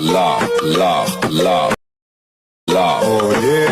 Oh yeah.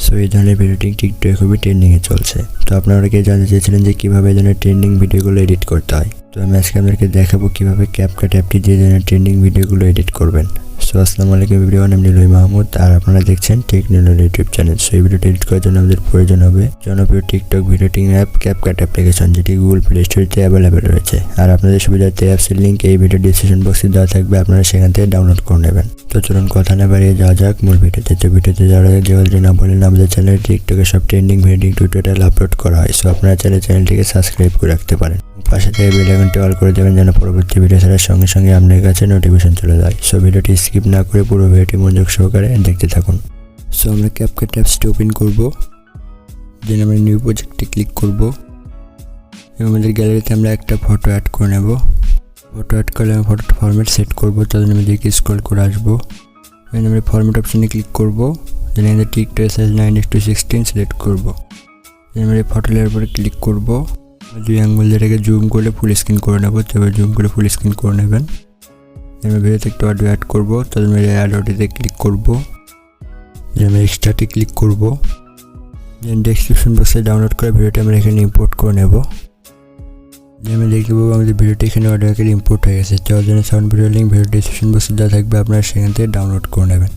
So এই ধরনের ভিডিওটি টিকটকে খুবই ট্রেন্ডিংয়ে চলছে। তো আপনারা অনেকে জানতে চেয়েছিলেন যে কীভাবে এই ধরনের ট্রেন্ডিং ভিডিওগুলো এডিট করতে হয়। তো আমি আজকে আপনাদেরকে দেখাবো কীভাবে ক্যাপকাট অ্যাপটি দিয়ে ধরনের ট্রেন্ডিং ভিডিওগুলো এডিট করবেন। সো আসসালামু আলাইকুম এভরিওয়ান, আমি নিলয় মাহমুদ আর আপনারা দেখছেন techno Niloy YouTube channel. So এই ভিডিওটি এডিট করার জন্য আমাদের প্রয়োজন হবে জনপ্রিয় TikTok video editing app CapCut application, যেটি গুগল প্লে স্টোরে অ্যাভেলেবেল রয়েছে। আর আপনাদের সুবিধার্থে অ্যাপসের লিঙ্ক এই ভিডিও ডিসক্রিপশন বক্সে দেওয়া থাকবে, আপনারা সেখান থেকে ডাউনলোড করে নেবেন। তো চলুন কথা না বাড়িয়ে যাওয়া যাক মূল ভিডিওতে। তো ভিডিওতে যাওয়ার আগে যে কথাটি না বললেন, আমাদের চ্যানেলে টিকটকে সব ট্রেন্ডিং ভিডিও টিউটোরিয়াল আপলোড করা হয়। সো আপনারা চাইলে চ্যানেলটিকে সাবস্ক্রাইব করে রাখতে পারেন। পাশে থেকে বেল আইকনটি অল করে দেবেন যেন পরবর্তী ভিডিও ছাড়ার সঙ্গে সঙ্গে আপনার কাছে নোটিফিকেশন চলে যায়। সো ভিডিওটি স্কিপ না করে পুরো ভিডিওটি মনোযোগ সহকারে দেখতে থাকুন। সো আমরা ক্যাপকাট অ্যাপসটি ওপেন করব, দেন আমরা নিউ প্রজেক্টে ক্লিক করব এবং আমাদের গ্যালারিতে আমরা একটা ফটো অ্যাড করে নেব। ফটো অ্যাড করলে আমি ফটোর ফরম্যাট সেট করব, তাদের আমি দিকে স্ক্রল করে আসবো, দেন আমরা ফরম্যাট অপশনে ক্লিক করব, দেন আমাদের টিকটক সাইজ 9:16 সিলেক্ট করব, দেন আমরা ফটো লেয়ার উপরে ক্লিক করব, দুই আঙ্গুল যেটাকে জুম করে ফুল স্ক্রিন করে নেব। তবে জুম করে ফুল স্ক্রিন করে নেবেন। আমি ভিডিওতে একটা অডিও অ্যাড করবো, তাদের আমি অ্যাড অডিওতে ক্লিক করব, দেন আমি এক্সট্রাতে ক্লিক করব, দেন ডেসক্রিপশন বক্সে ডাউনলোড করে ভিডিওটি আমরা এখানে ইম্পোর্ট করে নেব। দেন আমি দেখতে পাবো আমাদের ভিডিওটি এখানে অডিও আকারে ইম্পোর্ট হয়ে গেছে। যার জন্য sound video link video description বক্সে দেওয়া থাকবে, আপনারা সেখান থেকে ডাউনলোড করে নেবেন।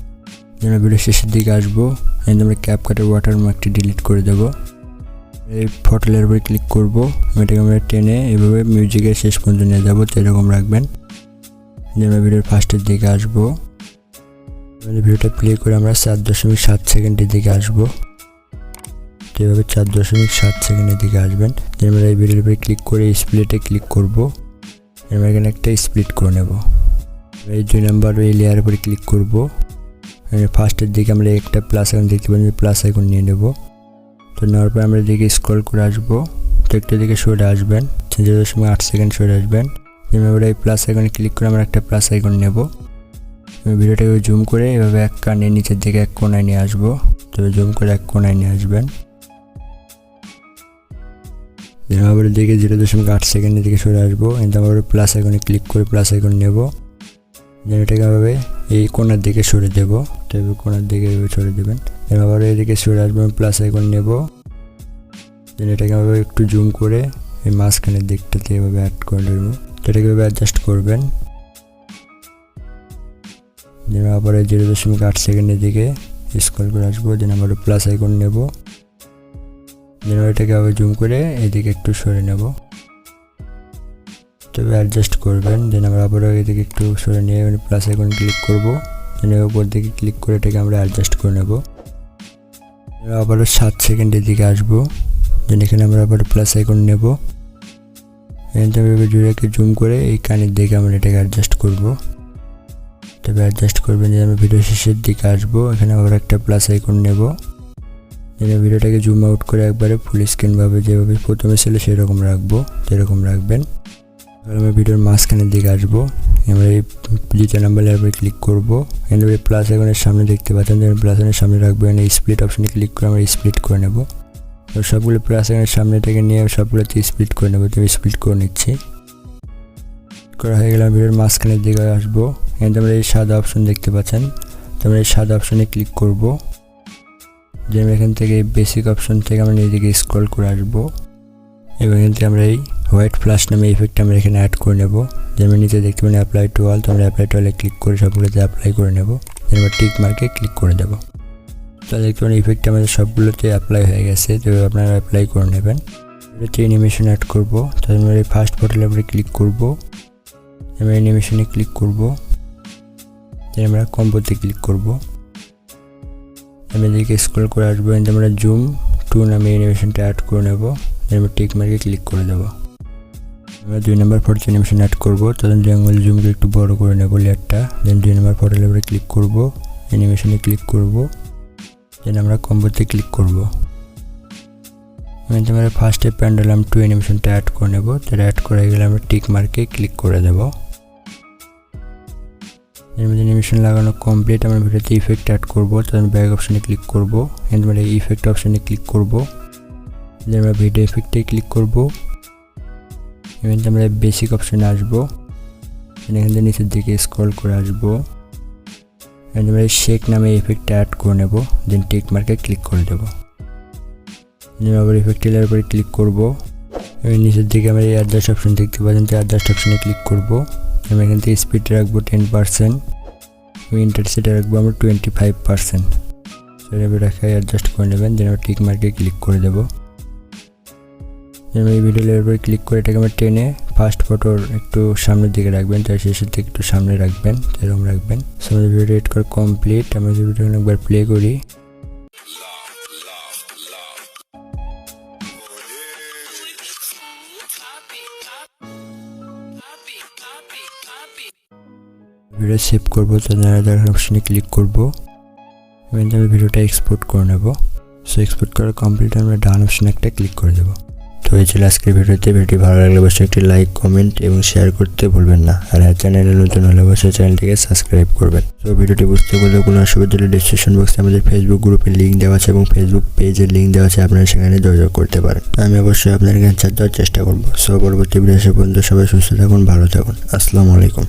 দেন আমরা ভিডিও শেষের দিকে আসবো, দেন আমরা ক্যাপকাটের ওয়াটারমার্কটি ডিলিট করে দেবো। এই ফটো লেয়ার উপরে ক্লিক করব, এটাকে আমরা টেনে এভাবে মিউজিকের শেষ পর্যন্ত নিয়ে যাবো, তো এরকম রাখবেন। যে আমরা ভিডিওর ফার্স্টের দিকে আসবো, ভিডিওটা প্লে করে আমরা 4.7 সেকেন্ডের দিকে আসবো। তো এভাবে 4.7 সেকেন্ডের দিকে আসবেন। যে আমরা এই ভিডিওর উপরে ক্লিক করে স্প্লিটে ক্লিক করব, আমরা এখানে একটা স্প্লিট করে নেব। এই 2 নাম্বার এই লেয়ার উপরে ক্লিক করব, ফার্স্টের দিকে আমরা একটা প্লাস আইকন দেখতে পাচ্ছি, প্লাস আইকন নিয়ে নেব। তো নেওয়ার পর আমরা দিকে স্ক্রল করে আসবো, তো একটা দিকে সরে আসবেন, 0.8 সেকেন্ড সরে আসবেন। এবার এই প্লাস আইকনে ক্লিক করে আমরা একটা প্লাস আইকন নেব। ভিডিওটাকে জুম করে এভাবে এক কানে নিচের দিকে এক কোনায় নিয়ে আসবো, তবে জুম করে এক কোনায় নিয়ে আসবেন। আবার দিকে 0.8 সেকেন্ডের দিকে সরে আসবো, কিন্তু আবার প্লাস আইকনে ক্লিক করে প্লাস আইকন নেব। দেন এটাকে এভাবে এই কোনার দিকে সরে দেব, তবে কোনার দিকে এভাবে সরে দেবেন। আবার এদিকে সরে আসবো, প্লাস আইকন নেব। দেন এটাকে এভাবে একটু জুম করে এই মাঝখানের দিকটাতে এভাবে অ্যাড করে দেবো, তো এটাকে এভাবে অ্যাডজাস্ট করবেন। দেন আবার 0.8 সেকেন্ডের দিকে স্ক্রল করে আসবো, দেন আবার প্লাস আইকন নেব। দেন এটাকে আবার জুম করে এদিকে একটু সরে নেব, তবে অ্যাডজাস্ট করবেন। দেন আমরা আবার এদিকে একটু সরে নিয়ে প্লাস আইকন ক্লিক করব, দেন উপর দিকে ক্লিক করে এটাকে আমরা অ্যাডজাস্ট করে নেব। আবারও 7 সেকেন্ডের দিকে আসবো, দেন এখানে আমরা আবার প্লাস আইকন নেব। ভিডিওটাকে জুম করে এই কানের দিকে আমরা এটাকে অ্যাডজাস্ট করব, তবে অ্যাডজাস্ট করবেন। যে আমরা ভিডিও শেষের দিকে আসবো, এখানে আবার একটা প্লাস আইকন নেব। ভিডিওটাকে জুম আউট করে একবারে ফুল স্ক্রিনভাবে যেভাবে প্রথমে ছিল সেরকম রাখবো, যেরকম রাখবেন। এবার আমরা ভিডিওর মাঝখানের দিকে আসবো, আমরা এই 2 নাম্বার লেয়ার উপরে ক্লিক করবো, এখানে প্লাস আইকনের সামনে দেখতে পাচ্ছেন, প্লাস আইকনের সামনে রাখবো। এখানে স্প্লিট অপশনে ক্লিক করে আমরা স্প্লিট করে নেব। সবগুলো প্লাস আইকনের সামনেটাকে নিয়ে সবগুলোতে স্প্লিট করে নেবো, তো স্প্লিট করে নিচ্ছি। করা হয়ে গেলে ভিডিওর মাঝখানের দিকে আসবো, এখানে আমরা এই সাদা অপশন দেখতে পাচ্ছেন, তো আমরা এই সাদা অপশনে ক্লিক করবো। যে আমরা এখান থেকে বেসিক অপশন থেকে আমরা নিজেকে স্ক্রল করে আসবো এবং এখান থেকে আমরা এই হোয়াইট ফ্ল্যাশ নামে ইফেক্ট আমরা এখানে অ্যাড করে নেব। যে আমরা নিচে দেখতে পাই অ্যাপ্লাই টু অল, তো আমরা অ্যাপ্লাই টু অলে ক্লিক করে সবগুলোতে অ্যাপ্লাই করে নেব। এবার টিক মার্কে ক্লিক করে দেবো, তো দেখতে পারেন ইফেক্ট আমাদের সবগুলোতে অ্যাপ্লাই হয়ে গেছে। তো আপনারা অ্যাপ্লাই করে নেবেন। এটাতে অ্যানিমেশন অ্যাড করবো, তো আমরা এই ফার্স্ট ফটোর উপরে ক্লিক করবো, আমরা অ্যানিমেশনে ক্লিক করবো, দেন আমরা কম্বোতে ক্লিক করবো। আমি এদিকে স্ক্রল করে আসবো, কিন্তু আমরা জুম 2 নামে অ্যানিমেশনটা অ্যাড করে নেব। আমরা টিক মার্কে ক্লিক করে দেবো। আমরা 2 নাম্বার ফটো অ্যানিমেশন অ্যাড করবো, তখন জঙ্গল জুম করে একটু বড় করে নেব লেয়ারটা। দেন 2 নাম্বার ফটো লেয়ারে ক্লিক করব, অ্যানিমেশনে ক্লিক করব, দেন আমরা কম্বোতে ক্লিক করব। আমরা ফার্স্টে প্যান্ডেলাম 2 অ্যানিমেশনটা অ্যাড করে নেব, তাহলে অ্যাড করে গেলে আমরা টিক মার্কে ক্লিক করে দেবো। এর মধ্যে অ্যানিমেশন লাগানো কমপ্লিট। আমরা ভিডিওতে ইফেক্ট অ্যাড করবো, তাহলে ব্যাক অপশনে ক্লিক করবো, এখানে আমরা ইফেক্ট অপশনে ক্লিক করবো, দেন আমরা ভিডিও ইফেক্টে ক্লিক করবো, এখান থেকে আমরা বেসিক অপশনে আসবো, এখান থেকে নিচের দিকে স্ক্রল করে আসবো, এখান থেকে আমরা শেক নামে ইফেক্টটা অ্যাড করে নেব, দেন টিক মার্কে ক্লিক করে দেবো। আবার ইফেক্ট টেলার উপরে ক্লিক করবো, এবার নিচের দিকে আমরা এই অ্যাডজাস্ট অপশন দেখতে পাচ্ছেন, তো অ্যাডজাস্ট অপশনে ক্লিক করবো। আমরা এখান থেকে স্পিড রাখবো 10%, ইন্টারসেট রাখবো আমরা 25%। সেভাবে রেখে অ্যাডজাস্ট করে নেবেন, দেন আমরা টিক মার্কে ক্লিক করে দেবো। এই ভিডিও লেয়ার উপরে ক্লিক করে এটাকে আমরা টেনে ফার্স্ট ফটোর একটু সামনের দিকে রাখবেন, তার শেষের দিকে একটু সামনে রাখবেন, এরকম রাখবেন। সো আমাদের ভিডিও এডিট করা কমপ্লিট। আমরা যদি ভিডিওটা একবার প্লে করি, ভিডিও সেভ করবো, তার অপশনে ক্লিক করবো, আমি ভিডিওটা এক্সপোর্ট করে নেব। সো এক্সপোর্ট করা কমপ্লিট, আমরা ডান অপশনে একটা ক্লিক করে দেবো। তো এই ছিল আজকের ভিডিওটি ভালো লাগলে অবশ্যই একটি লাইক, কমেন্ট এবং শেয়ার করতে ভুলবেন না। আর চ্যানেলে নতুন হলে অবশ্যই চ্যানেলটিকে সাবস্ক্রাইব করবেন। তো ভিডিওটি বুঝতে পারলে কোনো অসুবিধা হলে ডিসক্রিপশন বক্সে আমাদের ফেসবুক গ্রুপের লিঙ্ক দেওয়া আছে এবং ফেসবুক পেজের লিঙ্ক দেওয়া আছে, আপনারা সেখানে যোগাযোগ করতে পারেন। আমি অবশ্যই আপনার অ্যান্সার দেওয়ার চেষ্টা করবো। সো পরবর্তী ভিডিও আসা পর্যন্ত সবাই সুস্থ থাকুন, ভালো থাকুন। আসসালামু আলাইকুম।